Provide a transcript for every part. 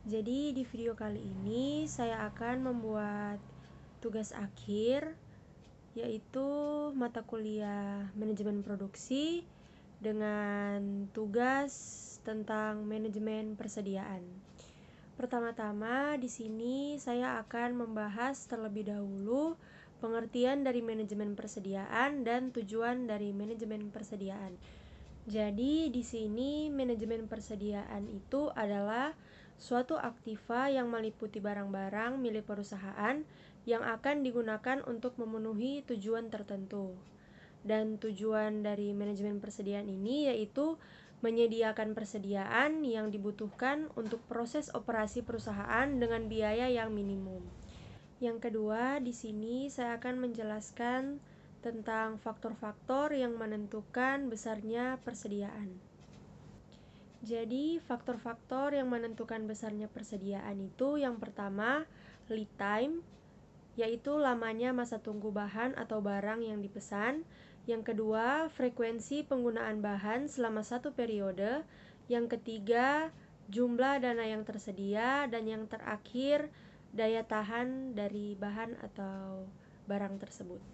Jadi di video kali ini saya akan membuat tugas akhir, yaitu mata kuliah manajemen produksi dengan tugas tentang manajemen persediaan. Pertama-tama di sini saya akan membahas terlebih dahulu pengertian dari manajemen persediaan dan tujuan dari manajemen persediaan. Jadi di sini manajemen persediaan itu adalah suatu aktiva yang meliputi barang-barang milik perusahaan yang akan digunakan untuk memenuhi tujuan tertentu. Dan tujuan dari manajemen persediaan ini yaitu menyediakan persediaan yang dibutuhkan untuk proses operasi perusahaan dengan biaya yang minimum. Yang kedua, di sini saya akan menjelaskan tentang faktor-faktor yang menentukan besarnya persediaan. Jadi, faktor-faktor yang menentukan besarnya persediaan itu yang pertama, lead time, yaitu lamanya masa tunggu bahan atau barang yang dipesan. Yang kedua, frekuensi penggunaan bahan selama satu periode. Yang ketiga, jumlah dana yang tersedia. Dan yang terakhir, daya tahan dari bahan atau barang tersebut.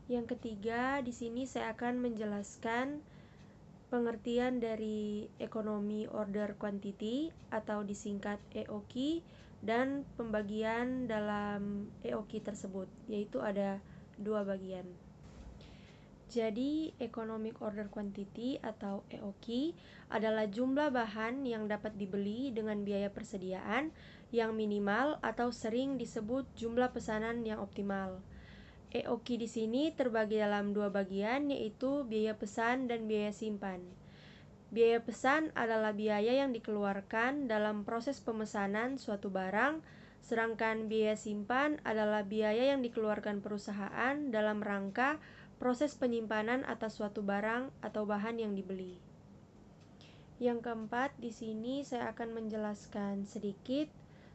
Yang ketiga, di sini saya akan menjelaskan pengertian dari Economic Order Quantity atau disingkat EOQ dan pembagian dalam EOQ tersebut, yaitu ada dua bagian. Jadi, Economic Order Quantity atau EOQ adalah jumlah bahan yang dapat dibeli dengan biaya persediaan yang minimal atau sering disebut jumlah pesanan yang optimal. EOQ di sini terbagi dalam dua bagian, yaitu biaya pesan dan biaya simpan. Biaya pesan adalah biaya yang dikeluarkan dalam proses pemesanan suatu barang, sedangkan biaya simpan adalah biaya yang dikeluarkan perusahaan dalam rangka proses penyimpanan atas suatu barang atau bahan yang dibeli. Yang keempat, di sini saya akan menjelaskan sedikit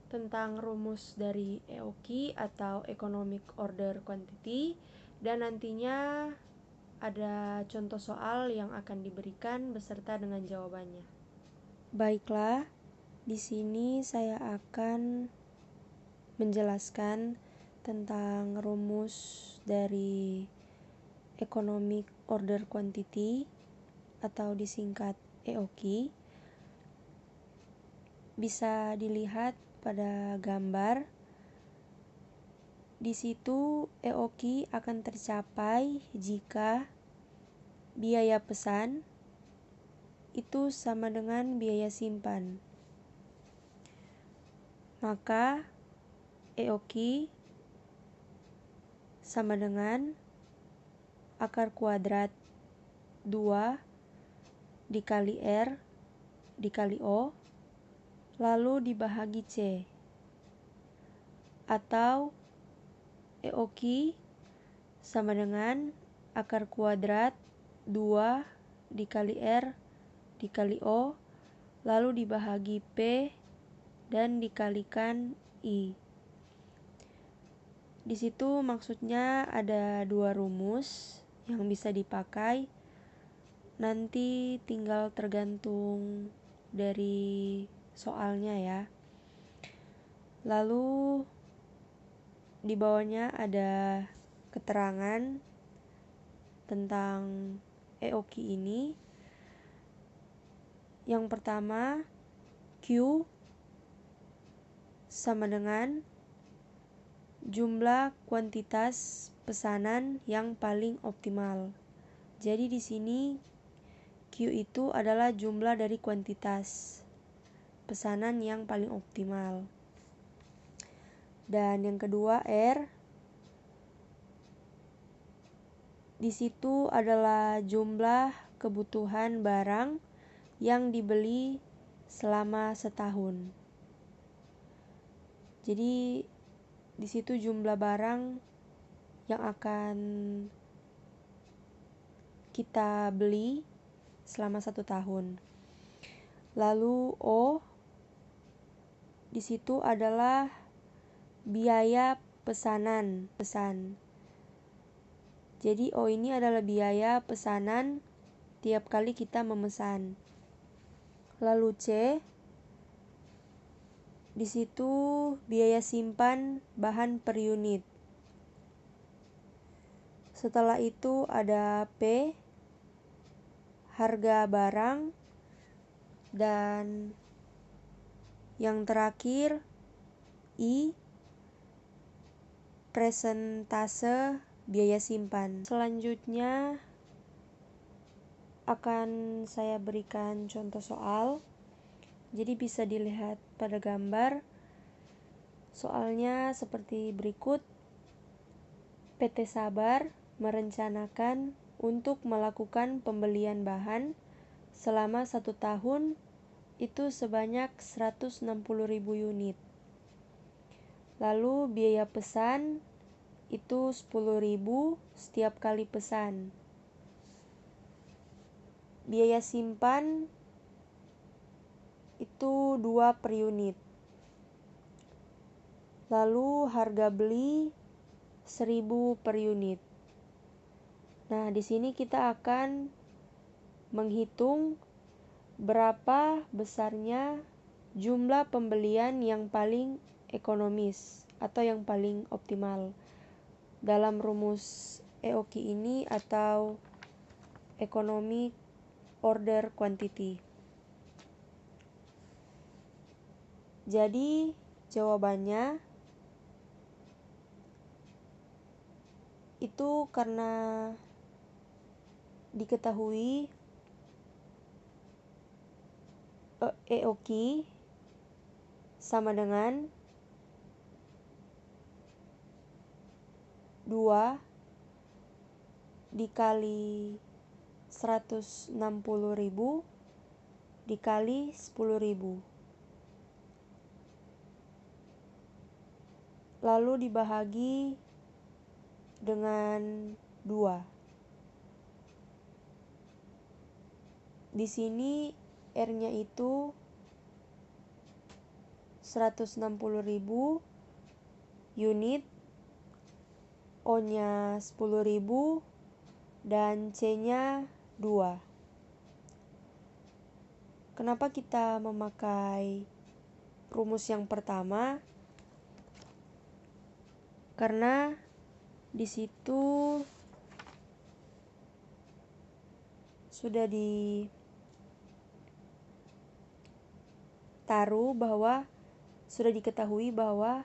tentang rumus dari EOQ atau Economic Order Quantity, dan nantinya ada contoh soal yang akan diberikan beserta dengan jawabannya. Baiklah, di sini saya akan menjelaskan tentang rumus dari Economic Order Quantity atau disingkat EOQ. Bisa dilihat pada gambar. Di situ EOQ akan tercapai jika biaya pesan itu sama dengan biaya simpan. Maka EOQ sama dengan akar kuadrat 2 dikali R dikali O lalu dibahagi C, atau EOQ sama dengan akar kuadrat 2 dikali R dikali O lalu dibahagi P dan dikalikan I. Di situ maksudnya ada dua rumus yang bisa dipakai. Nanti tinggal tergantung dari soalnya ya. Lalu di bawahnya ada keterangan tentang EOQ ini. Yang pertama, Q sama dengan jumlah kuantitas pesanan yang paling optimal. Jadi di sini Q itu adalah jumlah dari kuantitas pesanan yang paling optimal. Dan yang kedua, R di situ adalah jumlah kebutuhan barang yang dibeli selama setahun. Jadi di situ jumlah barang yang akan kita beli selama 1 tahun. Lalu O di situ adalah biaya pesan. Jadi O ini adalah biaya pesanan tiap kali kita memesan. Lalu C Di situ biaya simpan bahan per unit. Setelah itu ada P, harga barang, dan yang terakhir I, presentase biaya simpan. Selanjutnya akan saya berikan contoh soal. Jadi bisa dilihat pada gambar. Soalnya seperti berikut. PT Sabar merencanakan untuk melakukan pembelian bahan selama 1 tahun itu sebanyak 160.000 unit. Lalu biaya pesan itu 10.000 setiap kali pesan. Biaya simpan itu 2 per unit. Lalu harga beli 1.000 per unit. Nah, di sini kita akan menghitung berapa besarnya jumlah pembelian yang paling ekonomis atau yang paling optimal dalam rumus EOQ ini atau Economic Order Quantity. Jadi jawabannya itu karena diketahui EOQ sama dengan 2 dikali 160.000 dikali 10.000. Lalu dibahagi dengan 2. Di sini R-nya itu 160.000 unit, O-nya 10.000, dan C-nya 2. Kenapa kita memakai rumus yang pertama? Karena di situ sudah sudah diketahui bahwa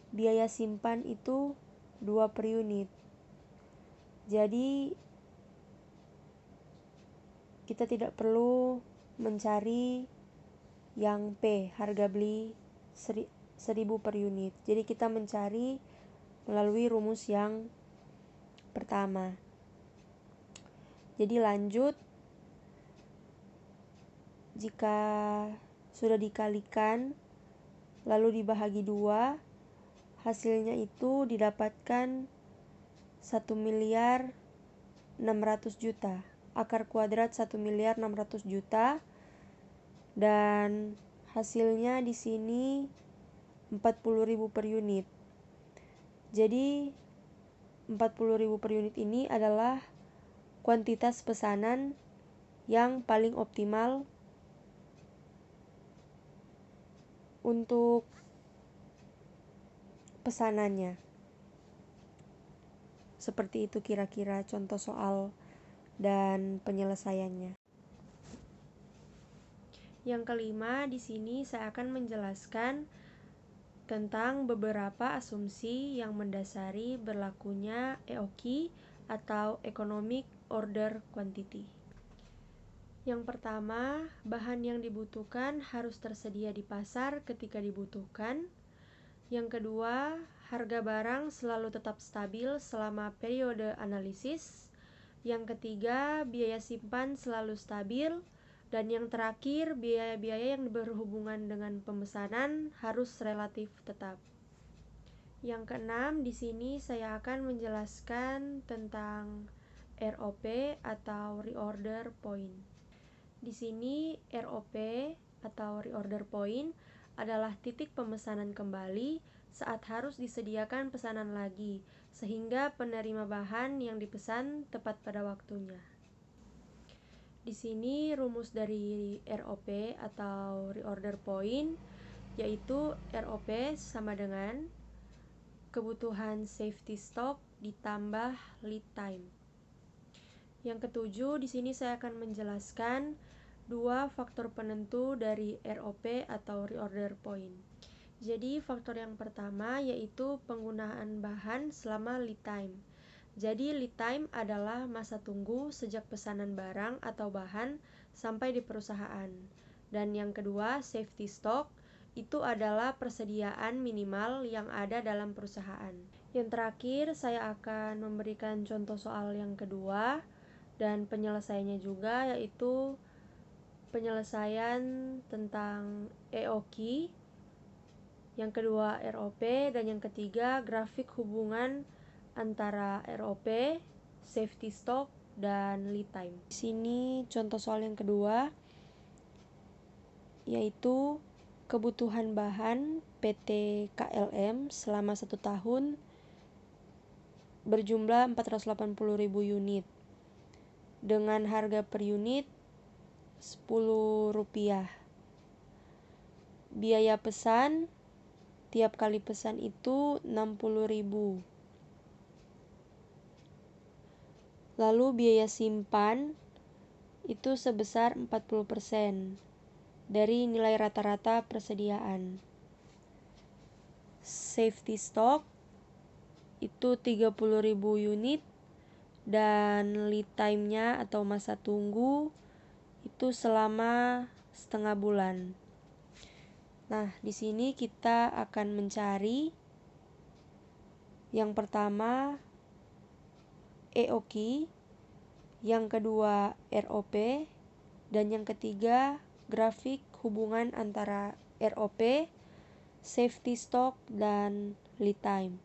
biaya simpan itu 2 per unit. Jadi kita tidak perlu mencari yang P, harga beli 1.000 per unit. Jadi kita mencari melalui rumus yang pertama. Jadi lanjut, jika sudah dikalikan lalu dibahagi 2, hasilnya itu didapatkan 1.600.000.000, akar kuadrat 1.600.000.000, dan hasilnya di sini 40.000 per unit. Jadi 40.000 per unit ini adalah kuantitas pesanan yang paling optimal untuk pesanannya. Seperti itu kira-kira contoh soal dan penyelesaiannya. Yang kelima, di sini saya akan menjelaskan tentang beberapa asumsi yang mendasari berlakunya EOQ atau Economic Order Quantity. Yang pertama, bahan yang dibutuhkan harus tersedia di pasar ketika dibutuhkan. Yang kedua, harga barang selalu tetap stabil selama periode analisis. Yang ketiga, biaya simpan selalu stabil. Dan yang terakhir, biaya-biaya yang berhubungan dengan pemesanan harus relatif tetap. Yang keenam, di sini saya akan menjelaskan tentang ROP atau Reorder Point. Di sini ROP atau Reorder Point adalah titik pemesanan kembali saat harus disediakan pesanan lagi, sehingga penerima bahan yang dipesan tepat pada waktunya. Di sini rumus dari ROP atau Reorder Point yaitu ROP sama dengan kebutuhan safety stock ditambah lead time. Yang ketujuh, di sini saya akan menjelaskan dua faktor penentu dari ROP atau reorder point. Jadi faktor yang pertama yaitu penggunaan bahan selama lead time. Jadi lead time adalah masa tunggu sejak pesanan barang atau bahan sampai di perusahaan. Dan yang kedua, safety stock, itu adalah persediaan minimal yang ada dalam perusahaan. Yang terakhir, saya akan memberikan contoh soal yang kedua dan penyelesaiannya juga, yaitu penyelesaian tentang EOQ, yang kedua ROP, dan yang ketiga grafik hubungan antara ROP, safety stock, dan lead time. Di sini contoh soal yang kedua yaitu kebutuhan bahan PT KLM selama 1 tahun berjumlah 480.000 unit dengan harga per unit Rp10. Biaya pesan tiap kali pesan itu 60.000. Lalu biaya simpan itu sebesar 40% dari nilai rata-rata persediaan. Safety stock itu 30.000 unit dan lead time-nya atau masa tunggu itu selama setengah bulan. Nah, di sini kita akan mencari yang pertama EOQ, yang kedua ROP, dan yang ketiga grafik hubungan antara ROP, safety stock, dan lead time.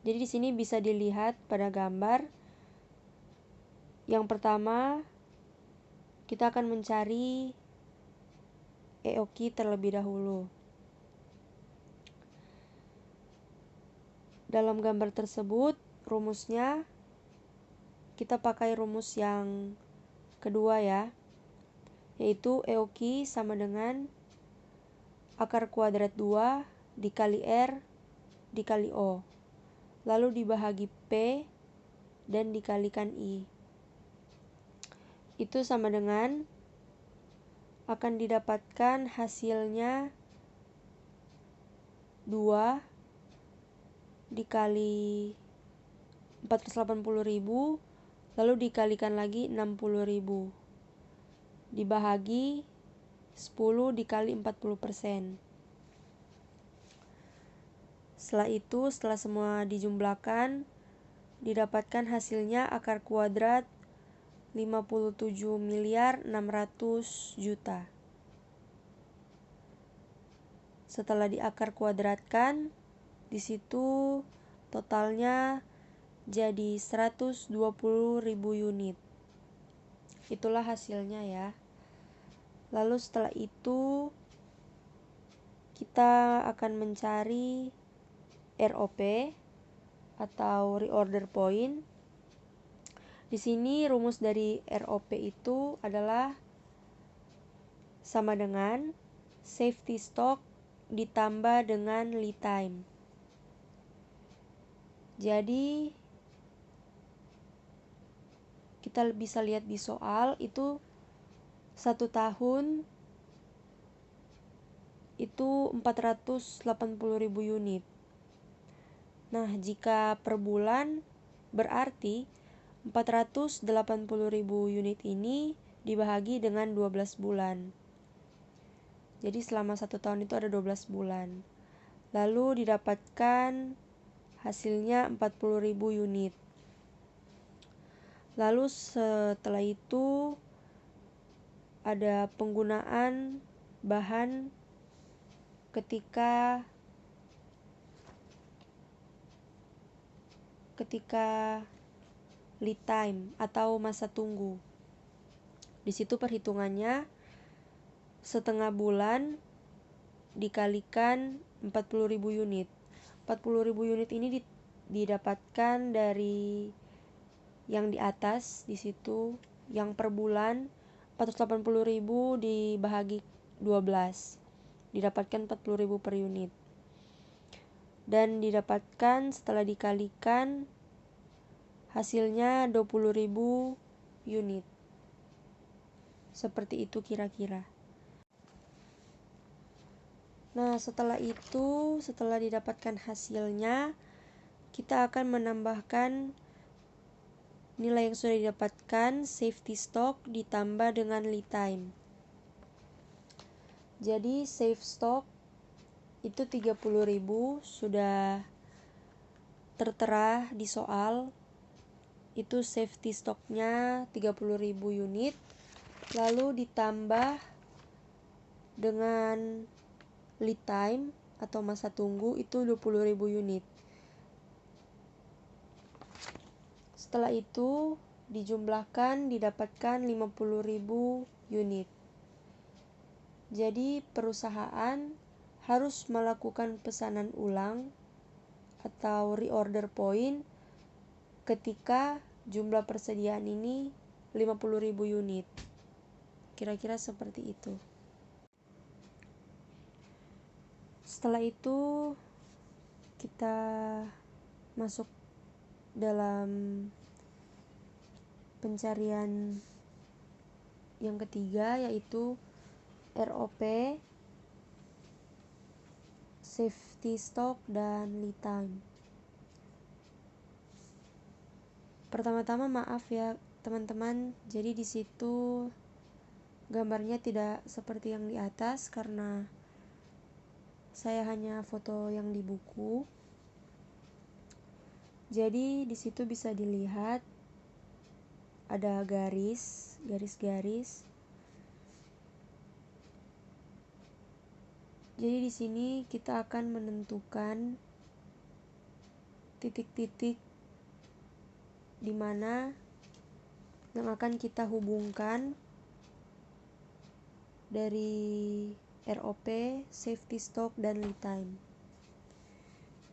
Jadi di sini bisa dilihat pada gambar. Yang pertama, kita akan mencari EOQ terlebih dahulu. Dalam gambar tersebut, rumusnya kita pakai rumus yang kedua ya, yaitu EOQ sama dengan akar kuadrat 2 dikali R dikali O, lalu dibahagi P dan dikalikan I. Itu sama dengan akan didapatkan hasilnya 2 dikali 480.000 lalu dikalikan lagi 60.000 dibahagi 10 dikali 40%. Setelah itu, setelah semua dijumlahkan, didapatkan hasilnya akar kuadrat 57.600.000.000. Setelah diakar kuadratkan, di situ totalnya jadi 120.000 unit. Itulah hasilnya ya. Lalu setelah itu kita akan mencari ROP atau reorder point. Di sini rumus dari ROP itu adalah sama dengan safety stock ditambah dengan lead time. Jadi kita bisa lihat di soal itu 1 tahun itu 480.000 unit. Nah, jika per bulan berarti 480.000 unit ini dibahagi dengan 12 bulan. Jadi selama 1 tahun itu ada 12 bulan. Lalu didapatkan hasilnya 40.000 unit. Lalu setelah itu ada penggunaan bahan ketika lead time atau masa tunggu. Di situ perhitungannya setengah bulan dikalikan 40.000 unit. 40.000 unit ini didapatkan dari yang di atas di situ, yang per bulan 480.000 dibahagi 12. didapatkan 40.000 per unit. Dan didapatkan setelah dikalikan hasilnya 20.000 unit. Seperti itu kira-kira. Nah, setelah didapatkan hasilnya, kita akan menambahkan nilai yang sudah didapatkan, safety stock ditambah dengan lead time. Jadi safe stock itu 30.000 sudah tertera di soal. Itu safety stocknya 30.000 unit, lalu ditambah dengan lead time atau masa tunggu itu 20.000 unit. Setelah itu dijumlahkan, didapatkan 50.000 unit. Jadi perusahaan harus melakukan pesanan ulang atau reorder point ketika jumlah persediaan ini 50.000 unit. Kira-kira seperti itu. Setelah itu kita masuk dalam pencarian yang ketiga, yaitu ROP, safety stock, dan lead time. Pertama-tama maaf ya teman-teman, jadi di situ gambarnya tidak seperti yang di atas karena saya hanya foto yang di buku. Jadi di situ bisa dilihat ada garis-garis. Jadi di sini kita akan menentukan titik-titik di mana yang akan kita hubungkan dari ROP, safety stock, dan lead time.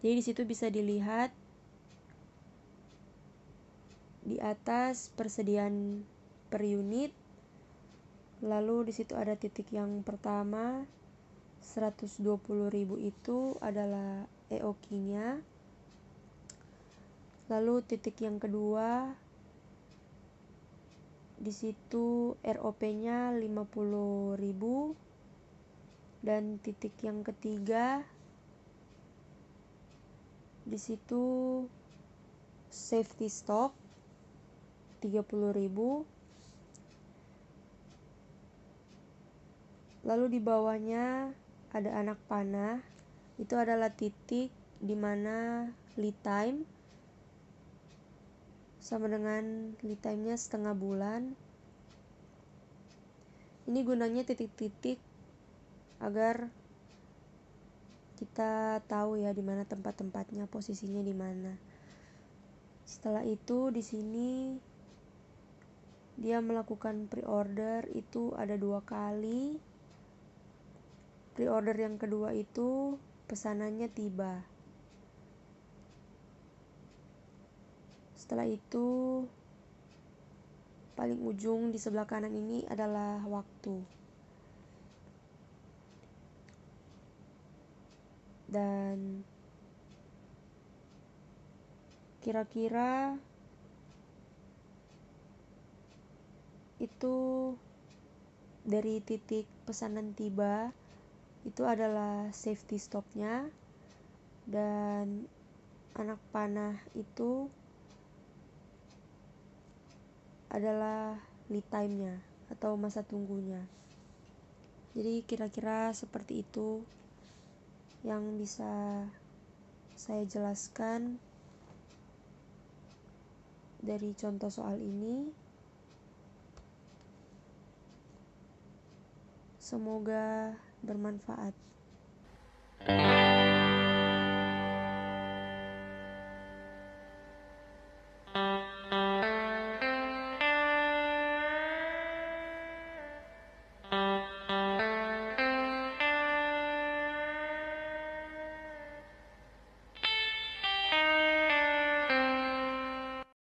Jadi di situ bisa dilihat di atas persediaan per unit, lalu di situ ada titik yang pertama 120.000 itu adalah EOQ-nya. Lalu titik yang kedua di situ ROP-nya 50.000, dan titik yang ketiga di situ safety stock 30.000. Lalu di bawahnya ada anak panah, itu adalah titik di mana lead time sama dengan lead time-nya setengah bulan. Ini gunanya titik-titik agar kita tahu ya di mana tempat-tempatnya, posisinya di mana. Setelah itu di sini dia melakukan pre-order itu ada 2 kali. Pre-order yang kedua itu pesanannya tiba. Setelah itu paling ujung di sebelah kanan ini adalah waktu. Dan kira-kira itu dari titik pesanan tiba itu adalah safety stocknya, dan anak panah itu adalah lead time-nya atau masa tunggunya. Jadi kira-kira seperti itu yang bisa saya jelaskan dari contoh soal ini. Semoga bermanfaat.